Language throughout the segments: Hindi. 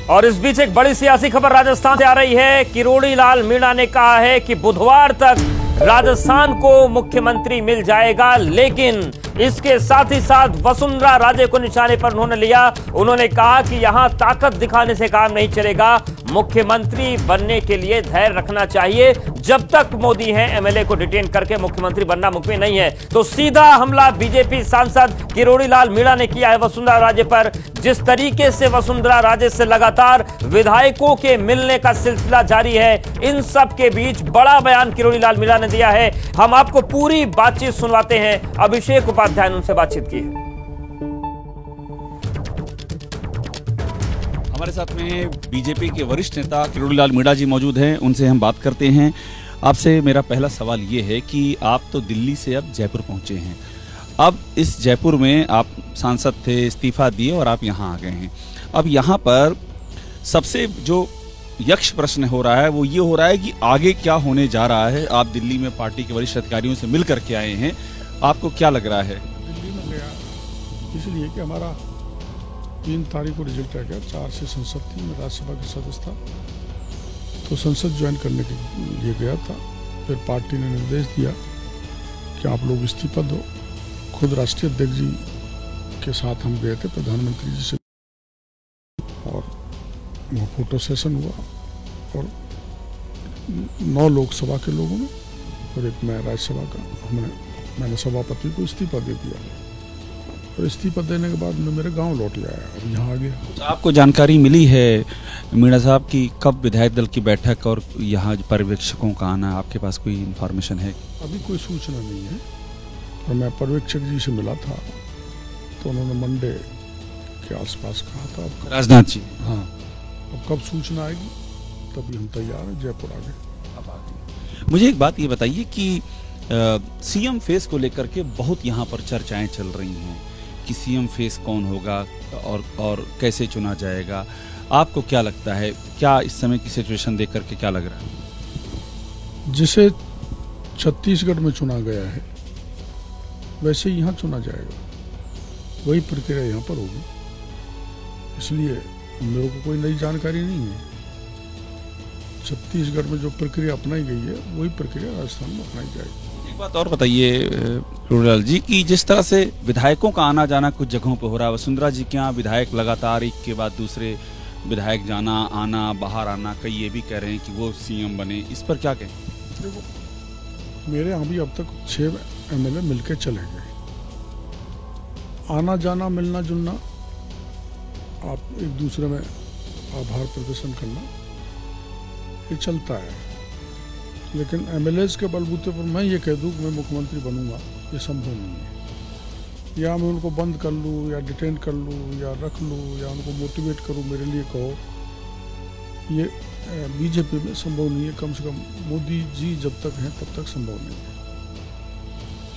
और इस बीच एक बड़ी सियासी खबर राजस्थान से आ रही है। किरोड़ी लाल मीणा ने कहा है कि बुधवार तक राजस्थान को मुख्यमंत्री मिल जाएगा, लेकिन इसके साथ ही साथ वसुंधरा राजे को निशाने पर उन्होंने लिया। उन्होंने कहा कि यहां ताकत दिखाने से काम नहीं चलेगा, मुख्यमंत्री बनने के लिए धैर्य रखना चाहिए। जब तक मोदी हैं, एमएलए को डिटेन करके मुख्यमंत्री बनना मुमकिन नहीं है। तो सीधा हमला बीजेपी सांसद किरोड़ी लाल मीणा ने किया है वसुंधरा राजे पर। जिस तरीके से वसुंधरा राजे से लगातार विधायकों के मिलने का सिलसिला जारी है, इन सब के बीच बड़ा बयान किरोड़ी लाल मीणा ने दिया है। हम आपको पूरी बातचीत सुनवाते हैं। अभिषेक उपाध्याय ने उनसे बातचीत की है। हमारे साथ में बीजेपी के वरिष्ठ नेता किरोड़ी लाल मीणा जी मौजूद हैं, उनसे हम बात करते हैं। आपसे मेरा पहला सवाल ये है कि आप तो दिल्ली से अब जयपुर पहुंचे हैं। अब इस जयपुर में आप सांसद थे, इस्तीफा दिए और आप यहाँ आ गए हैं। अब यहाँ पर सबसे जो यक्ष प्रश्न हो रहा है वो ये हो रहा है कि आगे क्या होने जा रहा है। आप दिल्ली में पार्टी के वरिष्ठ अधिकारियों से मिल करके आए हैं, आपको क्या लग रहा है? दिल्ली में गया इसलिए कि हमारा 3 तारीख को रिजल्ट आ गया। 4 से संसद थी, मैं राज्यसभा के सदस्य था, तो संसद ज्वाइन करने के लिए गया था। फिर पार्टी ने निर्देश दिया कि आप लोग इस्तीफा दो। खुद राष्ट्रीय अध्यक्ष जी के साथ हम गए थे, प्रधानमंत्री जी से, और वहाँ फोटो सेशन हुआ और 9 लोकसभा के लोगों ने और एक मैं राज्यसभा का, मैंने सभापति को इस्तीफा दे दिया। और इस्तीफा देने के बाद मैं मेरे गांव लौट आया, अब यहाँ आ गया। तो आपको जानकारी मिली है मीणा साहब की कब विधायक दल की बैठक और यहाँ पर्यवेक्षकों का आना, आपके पास कोई इन्फॉर्मेशन है? अभी कोई सूचना नहीं है, और मैं पर्यवेक्षक जी से मिला था तो उन्होंने मंडे के आसपास कहा था। राजनाथ जी? हाँ, अब कब सूचना आएगी तभी हम तैयार हैं, जयपुर आ गए। अब आ गए। मुझे एक बात ये बताइए कि सीएम फेस को लेकर के बहुत यहाँ पर चर्चाएं चल रही हैं कि सीएम फेस कौन होगा और कैसे चुना जाएगा। आपको क्या लगता है, क्या इस समय की सिचुएशन देख करके क्या लग रहा है? जिसे छत्तीसगढ़ में चुना गया है वैसे ही यहाँ चुना जाएगा, वही प्रक्रिया यहाँ पर होगी। इसलिए मेरे को कोई नई जानकारी नहीं है। छत्तीसगढ़ में जो प्रक्रिया अपनाई गई है वही प्रक्रिया राजस्थान में अपनाई जाएगी। एक बात और बताइए किरोड़ी लाल जी कि जिस तरह से विधायकों का आना जाना कुछ जगहों पर हो रहा है, वसुंधरा जी के यहाँ विधायक लगातार एक के बाद दूसरे विधायक जाना आना बाहर आना, कई ये भी कह रहे हैं कि वो सीएम बने, इस पर क्या कहें? देखो, मेरे यहाँ भी अब तक 6 एमएलए मिलके चले गए। आना जाना मिलना जुलना, आप एक दूसरे में आभार प्रदर्शन करना, ये चलता है। लेकिन एमएलएज के बलबूते पर मैं ये कह दूँ कि मैं मुख्यमंत्री बनूंगा, ये संभव नहीं है। या मैं उनको बंद कर लूँ या डिटेन कर लूँ या रख लूँ या उनको मोटिवेट करूँ, मेरे लिए कहो, ये बीजेपी में संभव नहीं है। कम से कम मोदी जी जब तक हैं तब तक संभव नहीं है।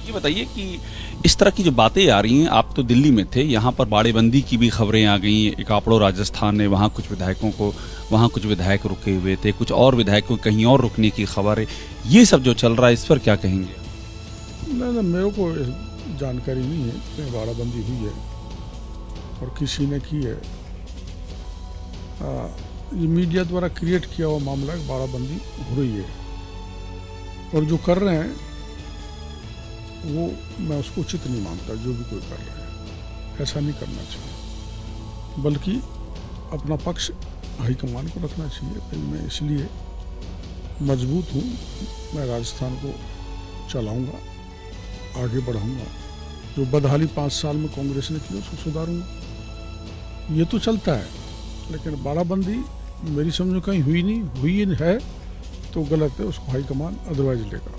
ये बताइए कि इस तरह की जो बातें आ रही हैं, आप तो दिल्ली में थे, यहाँ पर बाड़ेबंदी की भी खबरें आ गई। एक आपड़ो राजस्थान ने वहाँ कुछ विधायकों को, वहाँ कुछ विधायक रुके हुए थे, कुछ और विधायकों कहीं और रुकने की खबर है। ये सब जो चल रहा है इस पर क्या कहेंगे? नहीं, मेरे को जानकारी नहीं है कि बाड़ाबंदी हुई है और किसी ने की है। ये मीडिया द्वारा क्रिएट किया हुआ मामला है, बाड़ाबंदी हो रही है। और जो कर रहे हैं वो मैं उसको उचित नहीं मानता। जो भी कोई कर रहा है ऐसा नहीं करना चाहिए, बल्कि अपना पक्ष हाईकमान को रखना चाहिए। फिर मैं इसलिए मजबूत हूँ, मैं राजस्थान को चलाऊँगा, आगे बढ़ाऊँगा। जो बदहाली 5 साल में कांग्रेस ने की उसको सुधारूँगा। ये तो चलता है, लेकिन बाड़ाबंदी मेरी समझ में कहीं हुई है तो गलत है, उसको हाईकमान अदरवाइज लेगा।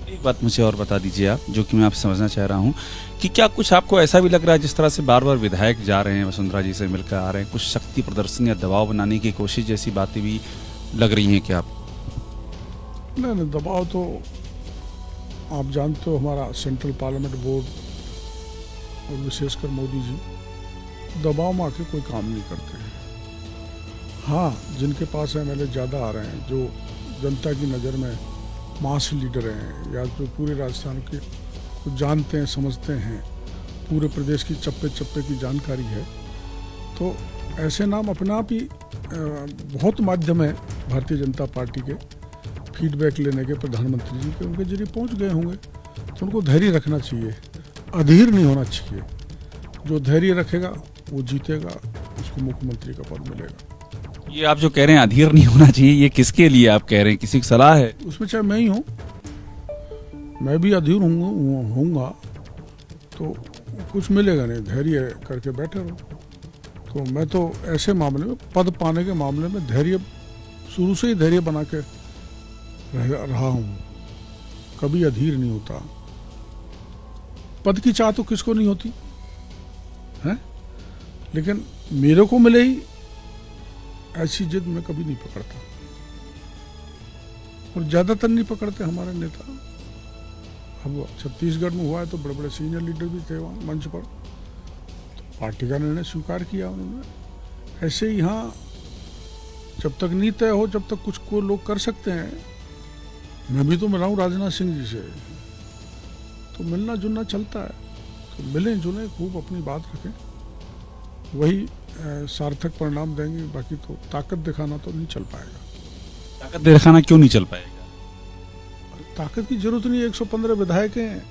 एक बात मुझे और बता दीजिए आप, जो कि मैं आपसे समझना चाह रहा हूँ कि क्या कुछ आपको ऐसा भी लग रहा है, जिस तरह से बार बार विधायक जा रहे हैं वसुंधरा जी से मिलकर आ रहे हैं, कुछ शक्ति प्रदर्शन या दबाव बनाने की कोशिश जैसी बातें भी लग रही हैं क्या आप? नहीं, दबाव तो आप जानते हो, हमारा सेंट्रल पार्लियामेंट बोर्ड और विशेषकर मोदी जी दबाव में आके कोई काम नहीं करते हैं। हाँ, जिनके पास एमएलए ज़्यादा आ रहे हैं, जो जनता की नज़र में मास लीडर हैं या जो पूरे राजस्थान के को जानते हैं, समझते हैं, पूरे प्रदेश की चप्पे चप्पे की जानकारी है, तो ऐसे नाम अपने आप ही बहुत माध्यम है भारतीय जनता पार्टी के फीडबैक लेने के, प्रधानमंत्री जी के, उनके जरिए पहुंच गए होंगे। तो उनको धैर्य रखना चाहिए, अधीर नहीं होना चाहिए। जो धैर्य रखेगा वो जीतेगा, उसको मुख्यमंत्री का पद मिलेगा। ये आप जो कह रहे हैं अधीर नहीं होना चाहिए, ये किसके लिए आप कह रहे हैं? किसी की सलाह है? उसमें चाहे मैं ही हूँ, मैं भी अधीर होऊंगा तो कुछ मिलेगा नहीं। धैर्य करके बैठे रहो। तो मैं तो ऐसे मामले में, पद पाने के मामले में धैर्य, शुरू से ही धैर्य बना के रहा हूँ, कभी अधीर नहीं होता। पद की चाह तो किसको नहीं होती है, लेकिन मेरे को मिले ही ऐसी जिद मैं कभी नहीं पकड़ता, और ज्यादातर नहीं पकड़ते हमारे नेता। अब छत्तीसगढ़ में हुआ है तो बड़े बड़े सीनियर लीडर भी थे वहाँ मंच पर, तो पार्टी का निर्णय स्वीकार किया उन्होंने। ऐसे ही यहाँ जब तक नहीं तय हो, जब तक कुछ को लोग कर सकते हैं। मैं भी तो मिला हूँ राजनाथ सिंह जी से, तो मिलना जुलना चलता है। तो मिलें जुलें, खूब अपनी बात रखें, वही सार्थक परिणाम देंगे। बाकी तो ताकत दिखाना तो नहीं चल पाएगा। ताकत दिखाना क्यों नहीं चल पाएगा? ताकत की जरूरत नहीं है। 115 विधायक हैं,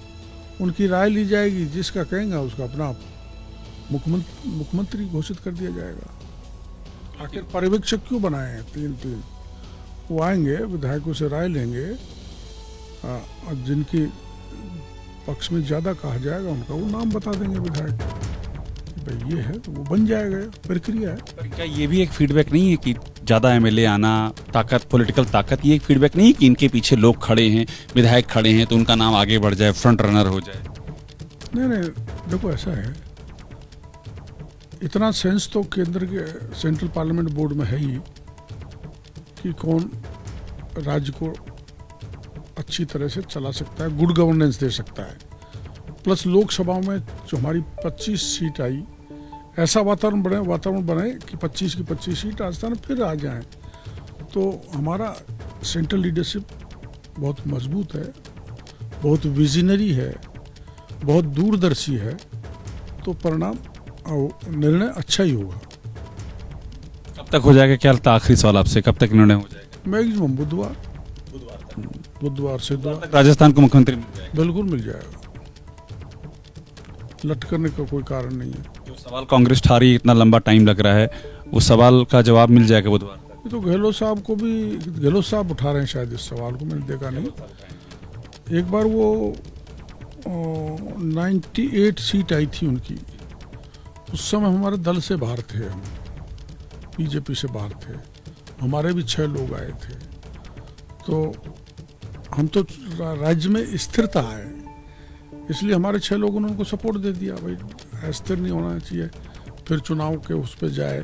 उनकी राय ली जाएगी, जिसका कहेंगे उसका अपना मुख्यमंत्री घोषित कर दिया जाएगा। आखिर पर्यवेक्षक क्यों बनाए हैं? तीन वो आएंगे, विधायकों से राय लेंगे, और जिनकी पक्ष में ज्यादा कहा जाएगा उनका वो नाम बता देंगे विधायक, भाई ये है, तो वो बन जाएगा। प्रक्रिया है। पर क्या ये भी एक फीडबैक नहीं है कि ज्यादा एमएलए आना, ताकत, पॉलिटिकल ताकत, ये एक फीडबैक नहीं है कि इनके पीछे लोग खड़े हैं, विधायक खड़े हैं, तो उनका नाम आगे बढ़ जाए, फ्रंट रनर हो जाए? नहीं, देखो ऐसा है, इतना सेंस तो केंद्र के सेंट्रल पार्लियामेंट बोर्ड में है ही कि कौन राज्य को अच्छी तरह से चला सकता है, गुड गवर्नेंस दे सकता है। प्लस लोकसभा में जो हमारी 25 सीट आई, ऐसा वातावरण बने कि 25 की 25 सीट राजस्थान फिर आ जाए। तो हमारा सेंट्रल लीडरशिप बहुत मजबूत है, बहुत विजनरी है, बहुत दूरदर्शी है। तो परिणाम और निर्णय अच्छा ही होगा। कब तक हो जाएगा? क्या लगता है, आखिरी सवाल आपसे, कब तक निर्णय हो जाएगा? मैक्सिमम बुधवार से राजस्थान को मुख्यमंत्री मिल जाएगा? बिल्कुल मिल जाएगा, लटकने का कोई कारण नहीं है। जो सवाल कांग्रेस उठा रही है, इतना लंबा टाइम लग रहा है, उस सवाल का जवाब मिल जाएगा बुधवार तक? ये तो गहलोत साहब उठा रहे हैं शायद इस सवाल को, मैंने देखा नहीं। एक बार वो 98 सीट आई थी उनकी, उस समय हमारे दल से बाहर थे, हम बीजेपी से बाहर थे, हमारे भी 6 लोग आए थे। तो हम तो राज्य में स्थिरता है, इसलिए हमारे 6 लोगों ने उनको सपोर्ट दे दिया, भाई अस्थिर नहीं होना चाहिए। फिर चुनाव के उस पर जाए,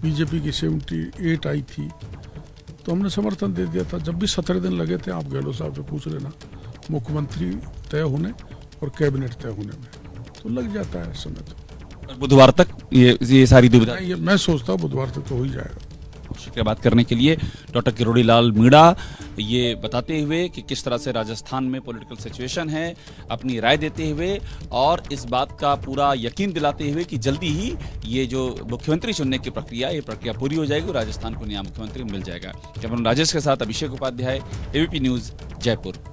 बीजेपी की 78 आई थी, तो हमने समर्थन दे दिया था। जब भी 17 दिन लगे थे, आप गहलोत साहब से पूछ लेना, मुख्यमंत्री तय होने और कैबिनेट तय होने में, तो लग जाता है समय। तो बुधवार तक ये सारी दुविधा, मैं सोचता हूँ बुधवार तक तो हो ही जाएगा। शुक्रिया बात करने के लिए डॉक्टर किरोड़ी लाल मीणा, ये बताते हुए कि किस तरह से राजस्थान में पॉलिटिकल सिचुएशन है, अपनी राय देते हुए और इस बात का पूरा यकीन दिलाते हुए कि जल्दी ही ये जो मुख्यमंत्री चुनने की प्रक्रिया, ये प्रक्रिया पूरी हो जाएगी और राजस्थान को नया मुख्यमंत्री मिल जाएगा। कैमरामैन राजेश के साथ अभिषेक उपाध्याय, एबीपी न्यूज, जयपुर।